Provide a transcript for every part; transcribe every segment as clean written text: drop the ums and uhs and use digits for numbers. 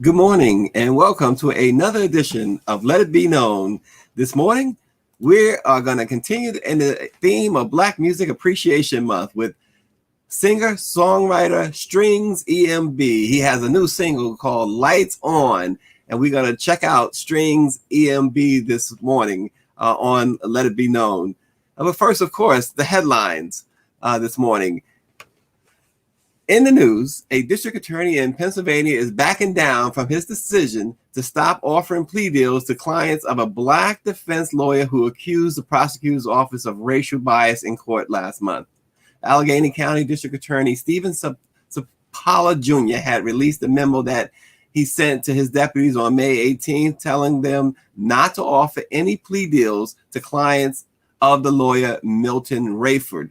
Good morning and welcome to another edition of Let It Be Known. This morning, we are going to continue in the theme of Black Music Appreciation Month with singer-songwriter Strings EMB. He has a new single called Lights On, and we're going to check out Strings EMB this morning on Let It Be Known. But first, of course, the headlines this morning. In the news, a district attorney in Pennsylvania is backing down from his decision to stop offering plea deals to clients of a Black defense lawyer who accused the prosecutor's office of racial bias in court last month. Allegheny County District Attorney Stephen Zapala Jr. had released a memo that he sent to his deputies on May 18th, telling them not to offer any plea deals to clients of the lawyer Milton Rayford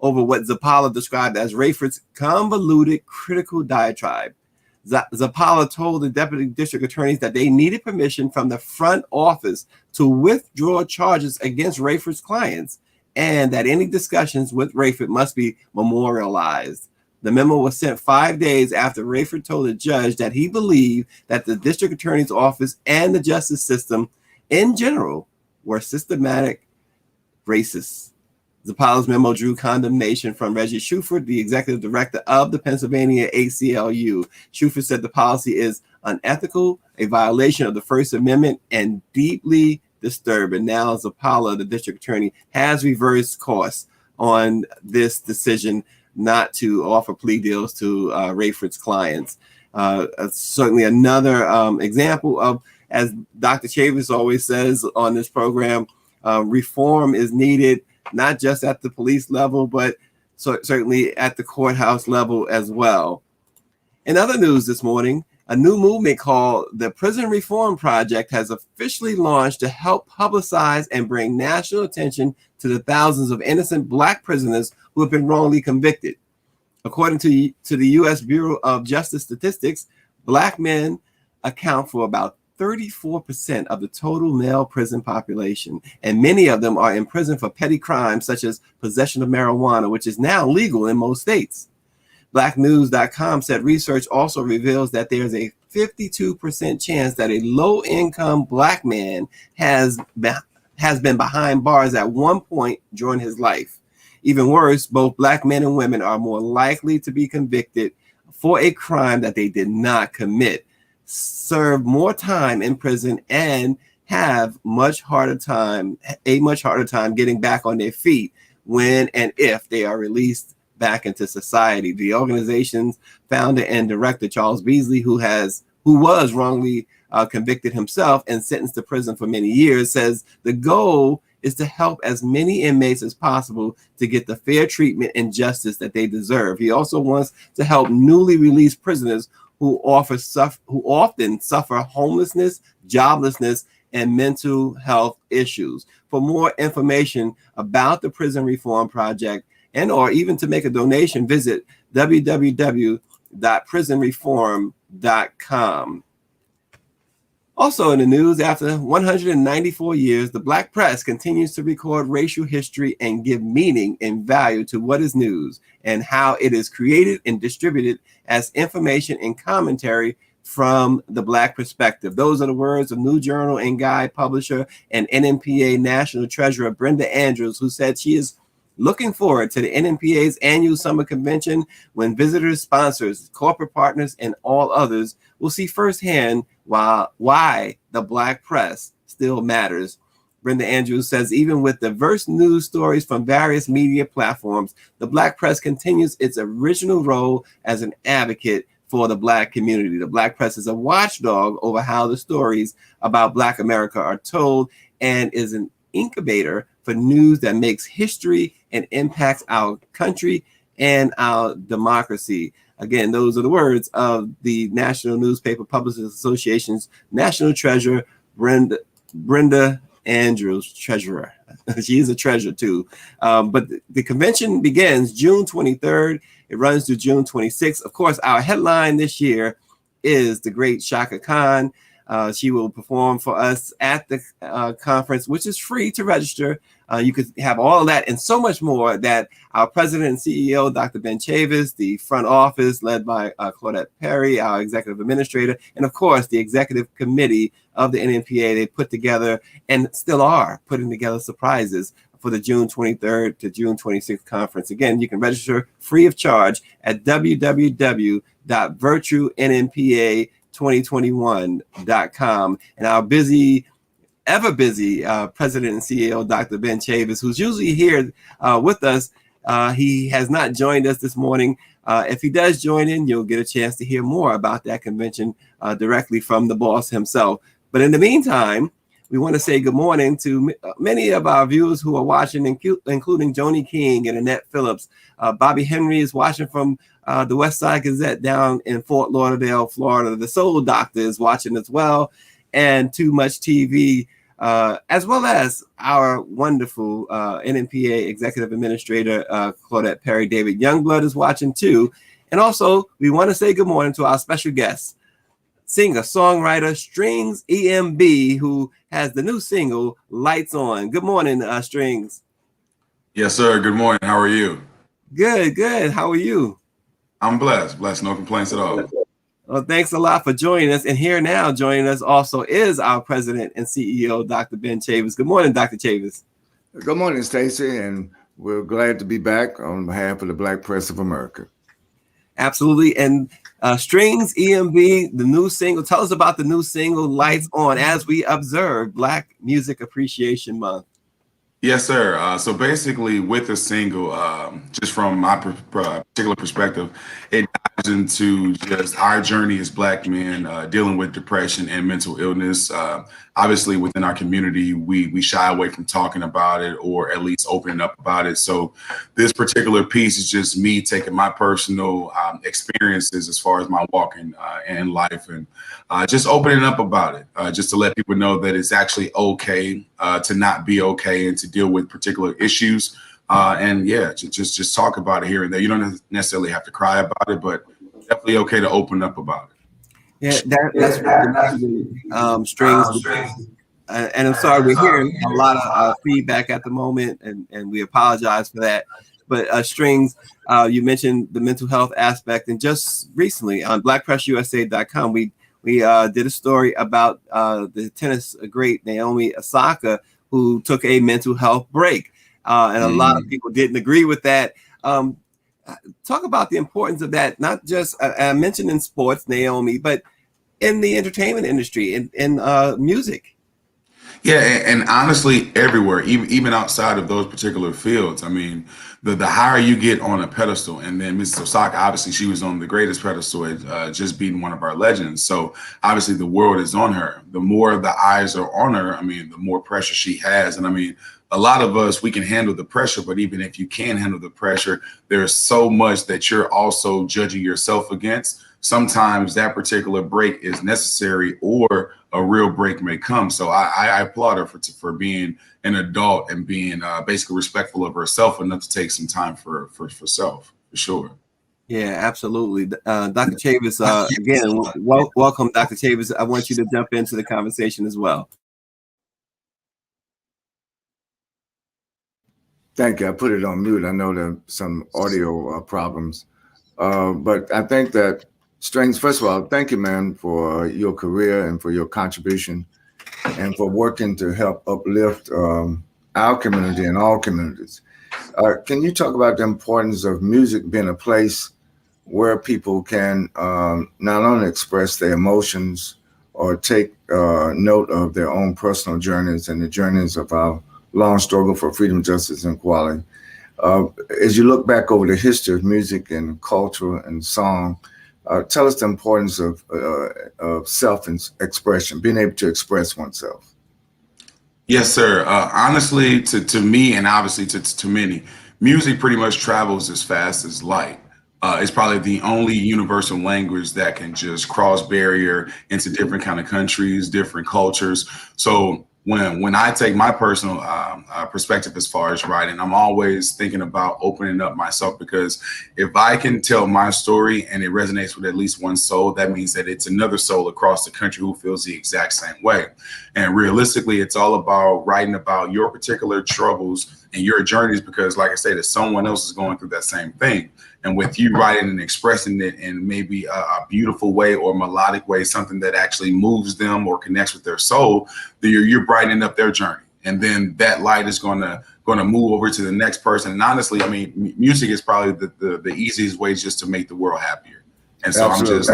over what Zapala described as Rayford's convoluted critical diatribe. Zapala told the deputy district attorneys that they needed permission from the front office to withdraw charges against Rayford's clients and that any discussions with Rayford must be memorialized. The memo was sent 5 days after Rayford told the judge that he believed that the district attorney's office and the justice system in general were systematic racists. Zapala's memo drew condemnation from Reggie Shuford, the executive director of the Pennsylvania ACLU. Shuford said the policy is unethical, a violation of the First Amendment, and deeply disturbing. Now Zapala, the district attorney, has reversed course on this decision not to offer plea deals to Rayford's clients. Certainly another example of, as Dr. Chavis always says on this program, reform is needed, not just at the police level, but certainly at the courthouse level as well. In other news this morning, a new movement called the Prison Reform Project has officially launched to help publicize and bring national attention to the thousands of innocent Black prisoners who have been wrongly convicted. According to the U.S. Bureau of Justice Statistics, Black men account for about 34% of the total male prison population, and many of them are in prison for petty crimes such as possession of marijuana, which is now legal in most states. Blacknews.com said research also reveals that there's a 52% chance that a low-income Black man has been behind bars at one point during his life. Even worse, both Black men and women are more likely to be convicted for a crime that they did not commit, serve more time in prison, and have a much harder time getting back on their feet when and if they are released back into society. The organization's founder and director, Charles Beasley, who was wrongly convicted himself and sentenced to prison for many years, says the goal is to help as many inmates as possible to get the fair treatment and justice that they deserve. He also wants to help newly released prisoners who often suffer homelessness, joblessness, and mental health issues. For more information about the Prison Reform Project and or even to make a donation, visit www.prisonreform.com. Also in the news, after 194 years, the Black press continues to record racial history and give meaning and value to what is news and how it is created and distributed as information and commentary from the Black perspective. Those are the words of New Journal and Guide publisher and NMPA National Treasurer Brenda Andrews, who said she is looking forward to the NMPA's annual summer convention when visitors, sponsors, corporate partners, and all others will see firsthand why the Black press still matters. Brenda Andrews says even with diverse news stories from various media platforms, the Black press continues its original role as an advocate for the Black community. The Black press is a watchdog over how the stories about Black America are told and is an incubator for news that makes history and impacts our country and our democracy. Again, those are the words of the National Newspaper Publishers Association's National Treasurer, Brenda Andrews, treasurer. She is a treasurer too. But the convention begins June 23rd. It runs through June 26th. Of course, our headline this year is the great Shaka Khan. She will perform for us at the conference, which is free to register. You could have all of that and so much more that our president and CEO, Dr. Ben Chavis, the front office led by Claudette Perry, our executive administrator, and of course, the executive committee of the NNPA, they put together and still are putting together surprises for the June 23rd to June 26th conference. Again, you can register free of charge at www.virtuennpa2021.com. And our ever busy president and CEO, Dr. Ben Chavis, who's usually here with us. He has not joined us this morning. If he does join in, you'll get a chance to hear more about that convention directly from the boss himself. But in the meantime, we want to say good morning to many of our viewers who are watching, including Joni King and Annette Phillips. Bobby Henry is watching from the West Side Gazette down in Fort Lauderdale, Florida. The Soul Doctor is watching as well, and Too Much TV, as well as our wonderful NNPA Executive Administrator, Claudette Perry. David Youngblood is watching too. And also, we want to say good morning to our special guest, singer, songwriter, Strings EMB, who has the new single, Lights On. Good morning, Strings. Yes, sir. Good morning. How are you? Good, good. How are you? I'm blessed. No complaints at all. Well, thanks a lot for joining us. And here now joining us also is our president and CEO, Dr. Ben Chavis. Good morning, Dr. Chavis. Good morning, Stacy, and we're glad to be back on behalf of the Black Press of America. Absolutely. And Strings EMB, the new single. Tell us about the new single, Lights On, as we observe Black Music Appreciation Month. Yes, sir. So basically with the single, just from my particular perspective, it dives into just our journey as Black men dealing with depression and mental illness. Obviously, within our community, we shy away from talking about it or at least opening up about it. So this particular piece is just me taking my personal experiences as far as my walk in life and just opening up about it, just to let people know that it's actually okay to not be okay and to deal with particular issues. And yeah, just talk about it here and there. You don't necessarily have to cry about it, but definitely okay to open up about it. Yeah, that's Strings. And I'm sorry, we're hearing a lot of feedback at the moment, and we apologize for that. But Strings, you mentioned the mental health aspect, and just recently on BlackPressUSA.com, we did a story about the tennis great Naomi Osaka, who took a mental health break, and a lot of people didn't agree with that. Talk about the importance of that, not just I mentioned in sports, Naomi, but in the entertainment industry, in music. Yeah, and honestly, everywhere, even outside of those particular fields. I mean, the higher you get on a pedestal, and then Mrs. Osaka, obviously, she was on the greatest pedestal, just beating one of our legends. So obviously, the world is on her. The more the eyes are on her, I mean, the more pressure she has. And I mean, a lot of us, we can handle the pressure, but even if you can handle the pressure, there's so much that you're also judging yourself against. Sometimes that particular break is necessary, or a real break may come. So I applaud her for being an adult and being basically respectful of herself enough to take some time for self, for sure. Yeah, absolutely. Dr. Chavis, again, welcome, Dr. Chavis. I want you to jump into the conversation as well. Thank you. I put it on mute. I know there are some audio problems, but I think that Strings, first of all, thank you, man, for your career and for your contribution and for working to help uplift our community and all communities. Can you talk about the importance of music being a place where people can not only express their emotions or take note of their own personal journeys and the journeys of our long struggle for freedom, justice, and equality? As you look back over the history of music and culture and song, tell us the importance of self-expression, being able to express oneself. Yes, sir. Honestly, to me, and obviously to many, music pretty much travels as fast as light. It's probably the only universal language that can just cross barrier into different kind of countries, different cultures. So when I take my personal perspective as far as writing, I'm always thinking about opening up myself, because if I can tell my story and it resonates with at least one soul, that means that it's another soul across the country who feels the exact same way. And realistically, it's all about writing about your particular troubles and your journeys, because like I said, that someone else is going through that same thing. And with you writing and expressing it in maybe a beautiful way or melodic way, something that actually moves them or connects with their soul, you're brightening up their journey. And then that light is going to move over to the next person. And honestly, I mean, music is probably the easiest way just to make the world happier. And so Absolutely. I'm just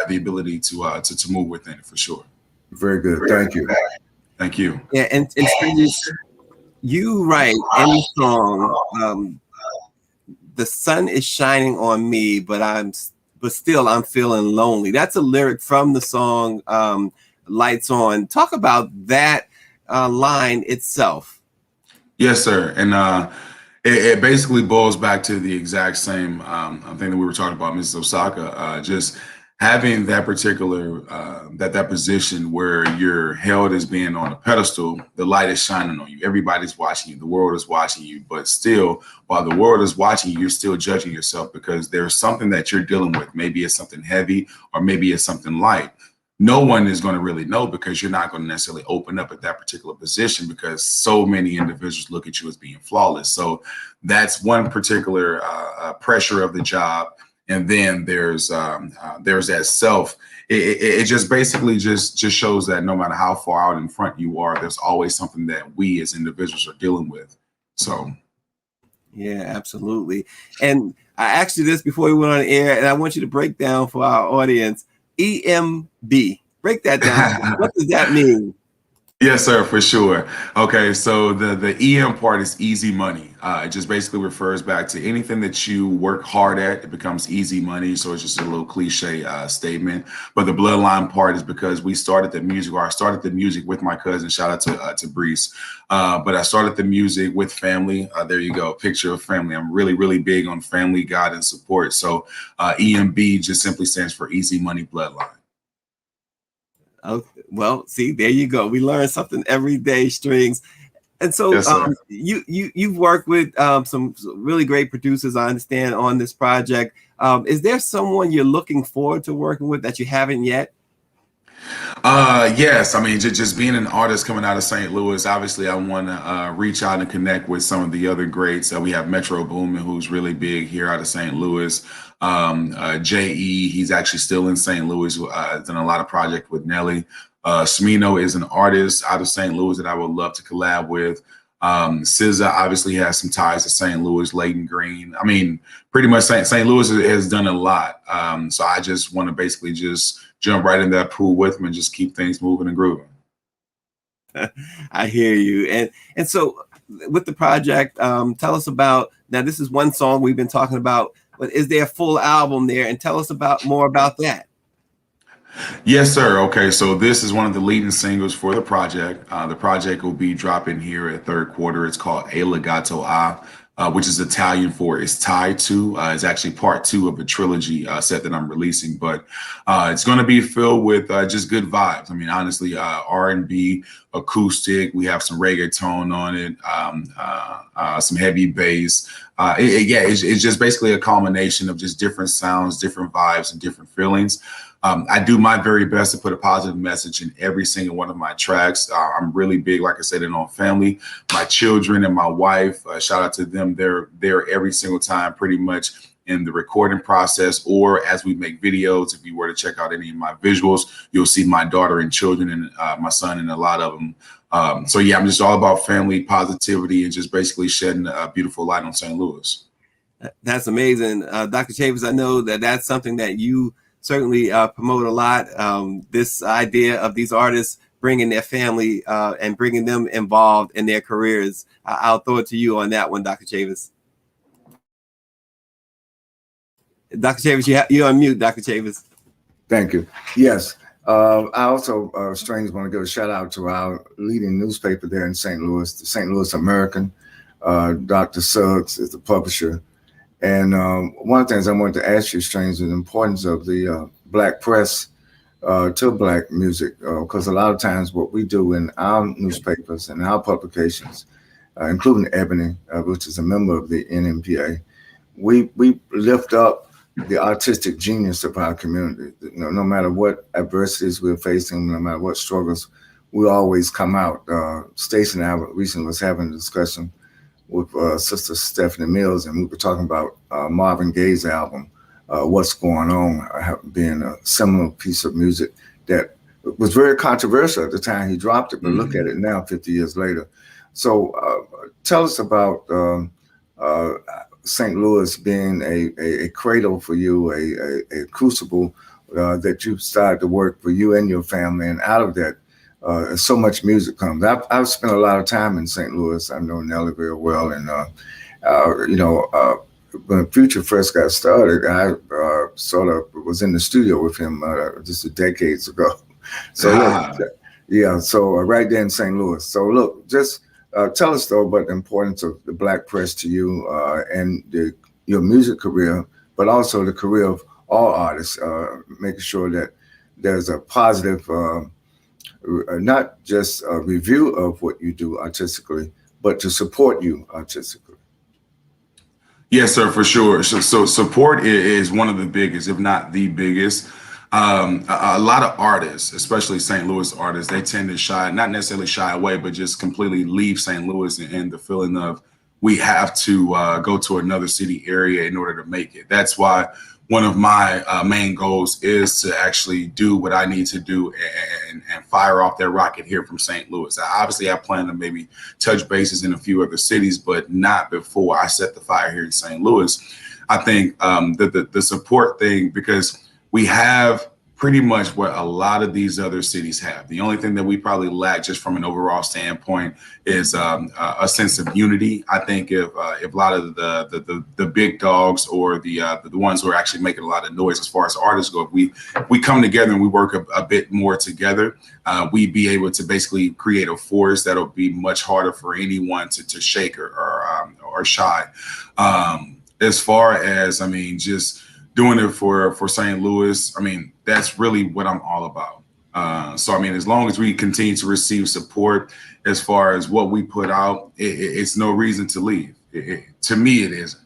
have the ability to move within it for sure. Very good. Thank you. Thank you. Yeah, and you write in the song, the sun is shining on me, but still I'm feeling lonely. That's a lyric from the song Lights On. Talk about that line itself. Yes, sir. And it basically boils back to the exact same thing that we were talking about, Mrs. Osaka, just having that particular that position where you're held as being on a pedestal. The light is shining on you. Everybody's watching you. The world is watching you. But still, while the world is watching you, you're still judging yourself, because there's something that you're dealing with. Maybe it's something heavy, or maybe it's something light. No one is going to really know, because you're not going to necessarily open up at that particular position, because so many individuals look at you as being flawless. So that's one particular pressure of the job. And then there's that self. It just basically just shows that no matter how far out in front you are, there's always something that we as individuals are dealing with. So. Yeah, absolutely. And I asked you this before we went on air, and I want you to break down for our audience EMB. Break that down. What does that mean? Yes, sir, for sure. Okay, so the EM part is easy money. It just basically refers back to anything that you work hard at, it becomes easy money. So it's just a little cliche statement. But the bloodline part is because we started the music, or I started the music with my cousin. Shout out to Brees. But I started the music with family. There you go, picture of family. I'm really, really big on family, God, and support. So EMB just simply stands for Easy Money Bloodline. Oh, well, see, there you go. We learn something every day, Strings. And so yes, you've worked with some really great producers, I understand, on this project. Is there someone you're looking forward to working with that you haven't yet? Yes, I mean, just being an artist coming out of St. Louis, obviously I want to reach out and connect with some of the other greats. We have Metro Boomin, who's really big here out of St. Louis. J.E., he's actually still in St. Louis, done a lot of projects with Nelly. Smino is an artist out of St. Louis that I would love to collab with. SZA obviously has some ties to St. Louis, Leighton Green. I mean, pretty much St. Louis has done a lot. So I just want to basically just jump right in that pool with them and just keep things moving and grooving. I hear you. And so with the project, tell us about, now this is one song we've been talking about, but is there a full album there? And tell us more about that. Yes, sir. Okay, so this is one of the leading singles for the project. The project will be dropping here at third quarter. It's called E Legato A, which is Italian for "It's Tied To." It's actually part 2 of a trilogy set that I'm releasing, but it's going to be filled with just good vibes. I mean, honestly, R&B, acoustic. We have some reggaeton on it, some heavy bass. It's just basically a culmination of just different sounds, different vibes, and different feelings. I do my very best to put a positive message in every single one of my tracks. I'm really big, like I said, on family, my children and my wife. Shout out to them. They're there every single time, pretty much in the recording process, or as we make videos. If you were to check out any of my visuals, you'll see my daughter and children and my son in a lot of them. So yeah, I'm just all about family, positivity, and just basically shedding a beautiful light on St. Louis. That's amazing. Dr. Chavis, I know that's something that you certainly promote a lot. This idea of these artists bringing their family and bringing them involved in their careers. I'll throw it to you on that one, Dr. Chavis. Dr. Chavis, you're on mute, Dr. Chavis. Thank you. Yes. I also, Strings, want to give a shout out to our leading newspaper there in St. Louis, the St. Louis American. Dr. Suggs is the publisher. And one of the things I wanted to ask you, Strings, is the importance of the black press to Black music, because a lot of times what we do in our newspapers and our publications, including Ebony, which is a member of the NMPA, we lift up the artistic genius of our community. No matter what adversities we're facing, no matter what struggles, we always come out. Stacy and I recently was having a discussion with Sister Stephanie Mills, and we were talking about Marvin Gaye's album, What's Going On, being a seminal piece of music that was very controversial at the time he dropped it, but look at it now, 50 years later. So tell us about St. Louis being a cradle for you, a crucible that you started to work for you and your family, and out of that, so much music comes. I've spent a lot of time in St. Louis. I know Nelly very well, and when Future first got started, I sort of was in the studio with him just decades ago. So so right there in St. Louis. So look, just tell us though about the importance of the Black press to you and your music career, but also the career of all artists, making sure that there's a positive, not just a review of what you do artistically, but to support you artistically. Yes, sir, for sure. So support is one of the biggest, if not the biggest. A lot of artists, especially St. Louis artists, they tend to not necessarily shy away, but just completely leave St. Louis and the feeling of we have to go to another city area in order to make it. That's why one of my main goals is to actually do what I need to do and fire off that rocket here from St. Louis. I plan to maybe touch bases in a few other cities, but not before I set the fire here in St. Louis. I think the support thing, because we have pretty much what a lot of these other cities have. The only thing that we probably lack, just from an overall standpoint, is a sense of unity. I think if a lot of the big dogs or the ones who are actually making a lot of noise as far as artists go, if we come together and we work a bit more together, we'd be able to basically create a force that'll be much harder for anyone to shake or shy. As far as, just doing it for St. Louis, that's really what I'm all about. So as long as we continue to receive support as far as what we put out, it's no reason to leave. To me, it isn't.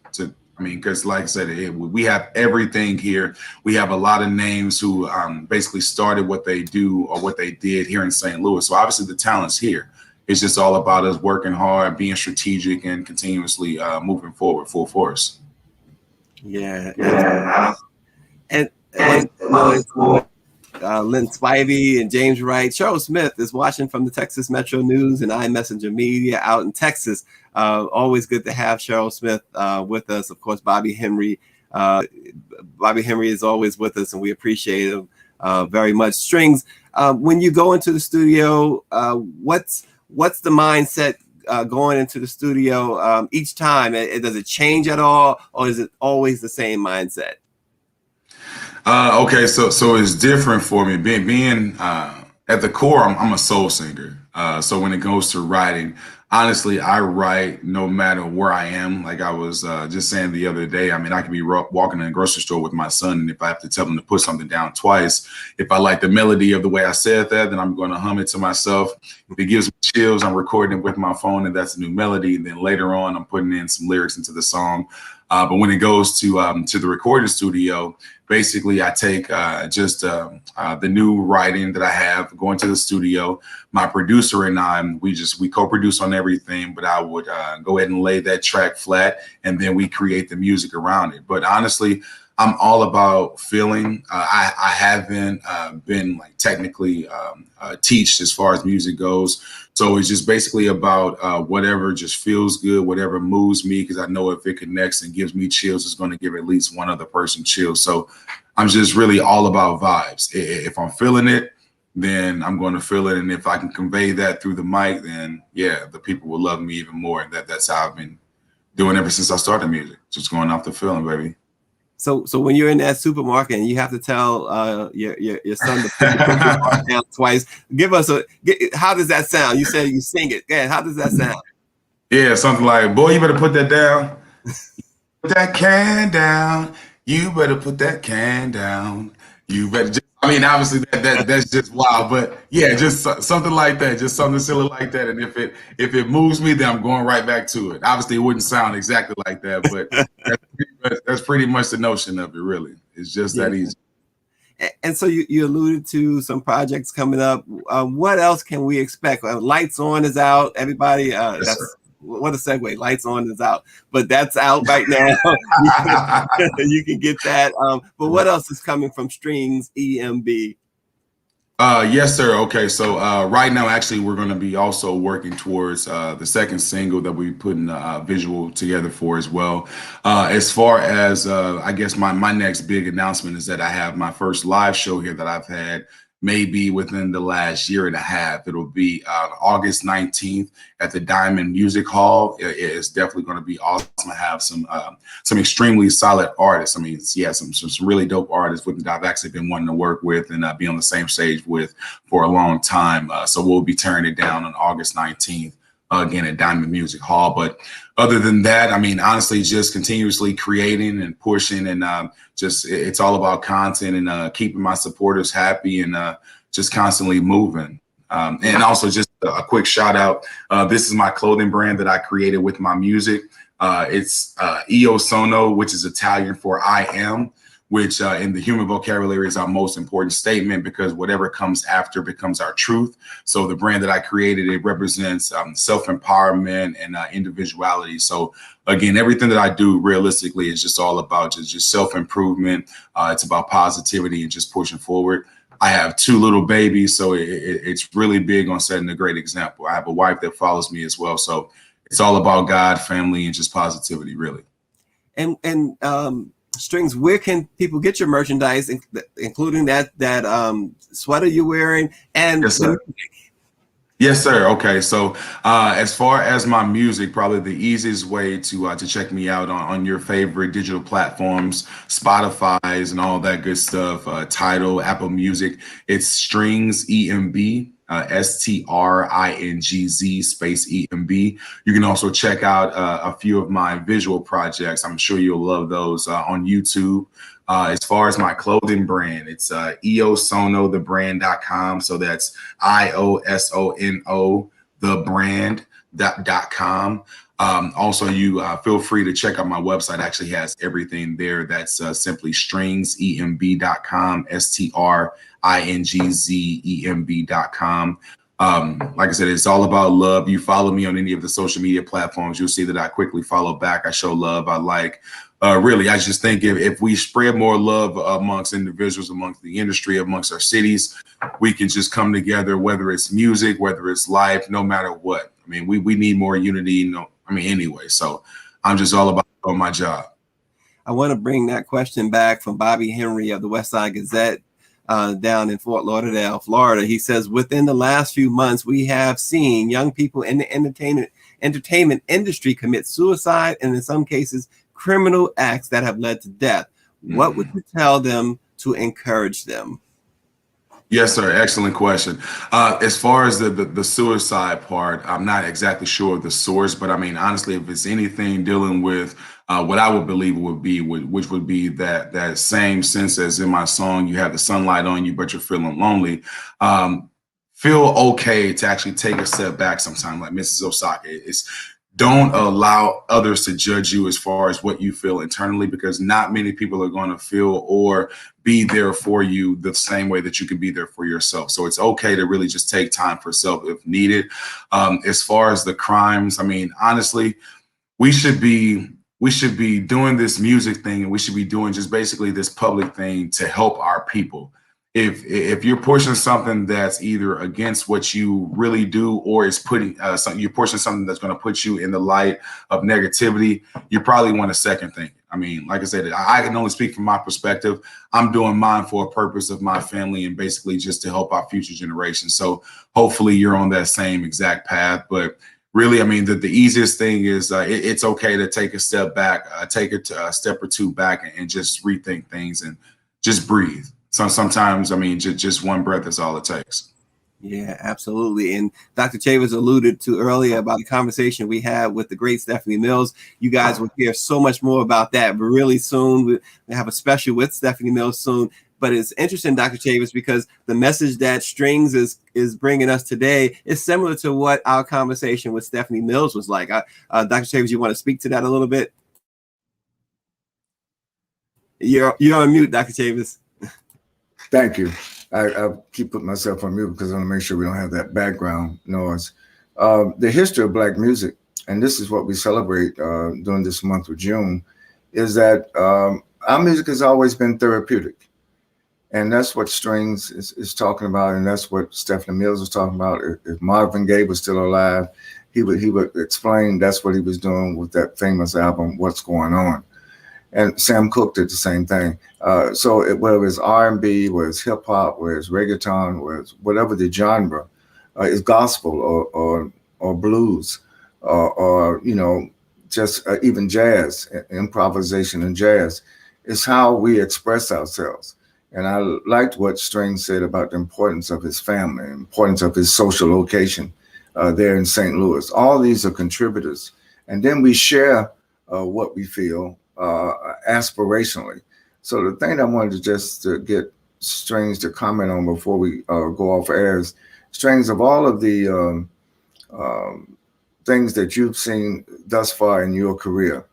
Because like I said, we have everything here. We have a lot of names who basically started what they do or what they did here in St. Louis. So obviously the talent's here. It's just all about us working hard, being strategic, and continuously moving forward full force. Yeah. And Lynn Spivey and James Wright. Cheryl Smith is watching from the Texas Metro News and iMessenger Media out in Texas. Always good to have Cheryl Smith with us. Of course, Bobby Henry. Bobby Henry is always with us, and we appreciate him very much. Strings, when you go into the studio, what's the mindset going into the studio each time? Does it change at all, or is it always the same mindset? Okay, so it's different for me. Being at the core, I'm a soul singer. So when it goes to writing, honestly, I write no matter where I am. Like I was just saying the other day, I could be walking in a grocery store with my son, and if I have to tell him to put something down twice, if I like the melody of the way I said that, then I'm going to hum it to myself. If it gives me chills, I'm recording it with my phone, and that's a new melody. And then later on, I'm putting in some lyrics into the song. But when it goes to the recording studio, basically I take just the new writing that I have, go into the studio. My producer and I, we co-produce on everything, but I would go ahead and lay that track flat, and then we create the music around it. But honestly, I'm all about feeling. I haven't been like technically teached as far as music goes. So it's just basically about whatever just feels good, whatever moves me, because I know if it connects and gives me chills, it's going to give at least one other person chills. So I'm just really all about vibes. If I'm feeling it, then I'm going to feel it. And if I can convey that through the mic, then yeah, the people will love me even more. And that's how I've been doing ever since I started music, just going off the feeling, baby. So when you're in that supermarket and you have to tell your son to put the bar down twice, how does that sound? You said you sing it. Yeah, how does that sound? Yeah, something like, boy, you better put that down. Put that can down. You better put that can down. You better just, I mean, obviously that's just wild, but yeah, just something like that, just something silly like that. And if it moves me, then I'm going right back to it. Obviously, it wouldn't sound exactly like that, but that's pretty much the notion of it. Really, it's just that easy. And so you alluded to some projects coming up. What else can we expect? Lights On is out. Everybody, Yes, that's sir. what a segue. Lights On is out, but that's out right now. You can get that. But what else is coming from Strings EMB? Yes, sir. Okay, so right now, actually, we're going to be also working towards the second single that we're putting a visual together for as well. As far as I guess my next big announcement is that I have my first live show here that I've had maybe within the last year and a half. It'll be August 19th at the Diamond Music Hall. It's definitely going to be awesome to have some extremely solid artists. I mean, yeah, some really dope artists with that I've actually been wanting to work with and be on the same stage with for a long time. So we'll be tearing it down on August 19th. Again at Diamond Music Hall. But other than that, I mean, honestly, just continuously creating and pushing and just it's all about content and keeping my supporters happy and just constantly moving. And also just a quick shout out. This is my clothing brand that I created with my music. It's Io Sono, which is Italian for I am, which in the human vocabulary is our most important statement because whatever comes after becomes our truth. So the brand that I created, it represents self-empowerment and individuality. So again, everything that I do realistically is just all about just self-improvement. It's about positivity and just pushing forward. I have 2 little babies, so it's really big on setting a great example. I have a wife that follows me as well. So it's all about God, family, and just positivity, really. And Strings, where can people get your merchandise, including that sweater you're wearing? And yes, sir. Yes, sir. Okay, so as far as my music, probably the easiest way to check me out on your favorite digital platforms, Spotify's and all that good stuff, Tidal, Apple Music, it's Strings EMB. STRINGZ space EMB. You can also check out a few of my visual projects. I'm sure you'll love those on YouTube. As far as my clothing brand, it's iosonothebrand.com. So that's IOSONO thebrand.com. Also, you feel free to check out my website. It actually has everything there. That's simply stringsemb.com, stringzemb.com. Like I said, it's all about love. You follow me on any of the social media platforms, you'll see that I quickly follow back. I show love. I like. Really, I just think if we spread more love amongst individuals, amongst the industry, amongst our cities, we can just come together, whether it's music, whether it's life, no matter what. I mean, we need more unity, anyway. So I'm just all about doing my job. I want to bring that question back from Bobby Henry of the West Side Gazette down in Fort Lauderdale, Florida. He says, within the last few months, we have seen young people in the entertainment industry commit suicide and in some cases, criminal acts that have led to death. What would you tell them to encourage them? Yes, sir. Excellent question. As far as the suicide part, I'm not exactly sure of the source, but I mean, honestly, if it's anything dealing with what I would believe it would be, which would be that same sense as in my song, you have the sunlight on you, but you're feeling lonely. Feel okay to actually take a step back sometime, like Mrs. Osaka. Don't allow others to judge you as far as what you feel internally, because not many people are going to feel or be there for you the same way that you can be there for yourself. So it's okay to really just take time for self if needed. As far as the crimes, I mean, honestly, we should be doing this music thing and we should be doing just basically this public thing to help our people. If you're pushing something that's either against what you really do or is putting you're pushing something that's going to put you in the light of negativity, you probably want to second think. I mean, like I said, I can only speak from my perspective. I'm doing mine for a purpose of my family and basically just to help our future generations. So hopefully you're on that same exact path. But really, I mean, the easiest thing is it's okay to take a step back, take a step or two back and just rethink things and just breathe. So sometimes, I mean, just one breath is all it takes. Yeah, absolutely. And Dr. Chavis alluded to earlier about the conversation we had with the great Stephanie Mills. You guys will hear so much more about that, but really soon we have a special with Stephanie Mills soon. But it's interesting, Dr. Chavis, because the message that Strings is bringing us today is similar to what our conversation with Stephanie Mills was like. Dr. Chavis, you want to speak to that a little bit? You're on mute, Dr. Chavis. Thank you. I keep putting myself on mute because I want to make sure we don't have that background noise. The history of Black music, and this is what we celebrate during this month of June, is that our music has always been therapeutic. And that's what Strings is talking about, and that's what Stephanie Mills was talking about. If Marvin Gaye was still alive, he would explain that's what he was doing with that famous album, What's Going On. And Sam Cooke did the same thing. So whether it's R&B, whether it's hip hop, whether it's reggaeton, whether it's whatever the genre, is gospel or blues, or just even jazz, improvisation and jazz, is how we express ourselves. And I liked what Strings said about the importance of his family, importance of his social location there in St. Louis. All these are contributors. And then we share what we feel aspirationally. So the thing I wanted to just get Strings to comment on before we go off air is, Strings, of all of the things that you've seen thus far in your career,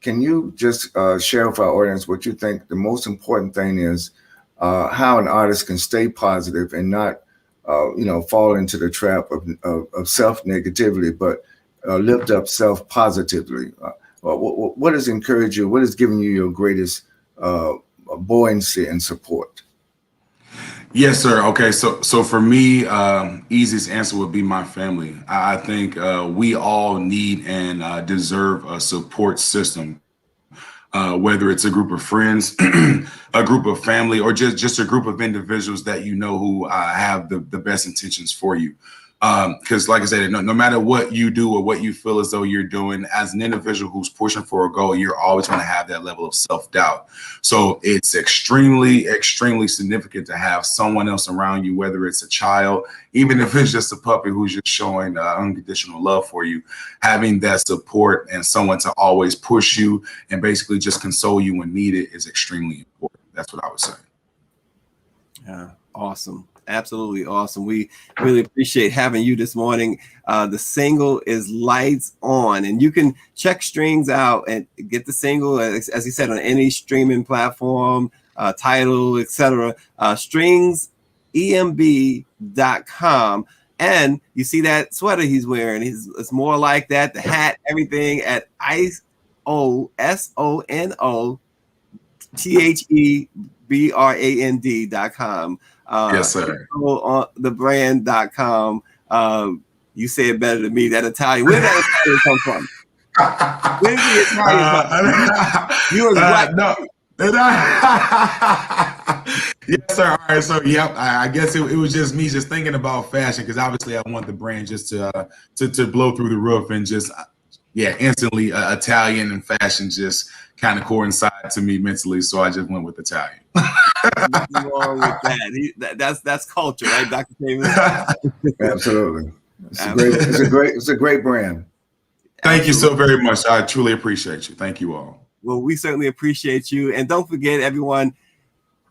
can you just share with our audience what you think the most important thing is, how an artist can stay positive and not, fall into the trap of self-negativity, but lift up self-positively? What has encouraged you? What has given you your greatest buoyancy and support? Yes, sir. Okay, so for me, easiest answer would be my family. I think we all need and deserve a support system, whether it's a group of friends, a group of family, or just a group of individuals that who have the best intentions for you. Because like I said, no matter what you do or what you feel as though you're doing, as an individual who's pushing for a goal, you're always going to have that level of self-doubt. So it's extremely, extremely significant to have someone else around you, whether it's a child, even if it's just a puppy who's just showing unconditional love for you. Having that support and someone to always push you and basically just console you when needed is extremely important. That's what I would say. Yeah, awesome. Absolutely awesome. We really appreciate having you this morning. The single is Lights On, and you can check Strings out and get the single, as he said, on any streaming platform, Tidal, etc. StringsEMB.com. And you see that sweater he's wearing. It's more like that, the hat, everything at ISONOTHEBRAND.com. Yes, sir. On the brand.com. You say it better than me. That Italian. Where did that Italian come from? Where did the Italian come from? You was black. No. Yes, sir. All right. So, yep. I guess it was just me just thinking about fashion, because obviously I want the brand just to blow through the roof, and just instantly Italian and fashion just kind of coincide to me mentally. So I just went with Italian. Nothing wrong with that. That's culture, right, Dr. Chavis? Absolutely. It's a great brand. Thank you so very much. I truly appreciate you. Thank you all. Well, we certainly appreciate you. And don't forget, everyone,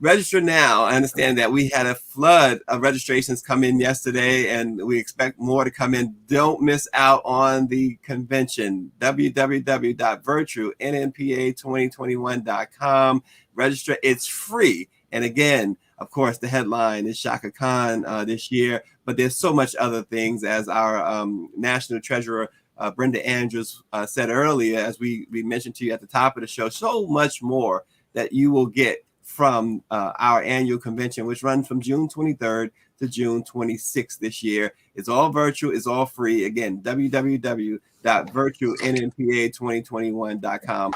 register now. I understand that we had a flood of registrations come in yesterday, and we expect more to come in. Don't miss out on the convention. www.virtuenmpa2021.com. Register. It's free. And again, of course, the headline is Shaka Khan this year, but there's so much other things, as our national treasurer, Brenda Andrews, said earlier, as we mentioned to you at the top of the show, so much more that you will get from our annual convention, which runs from June 23rd to June 26th this year. It's all virtual. It's all free. Again, www.virtuenmpa2021.com.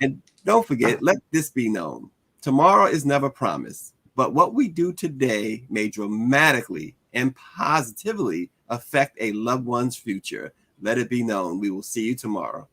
And don't forget, let this be known. Tomorrow is never promised, but what we do today may dramatically and positively affect a loved one's future. Let it be known. We will see you tomorrow.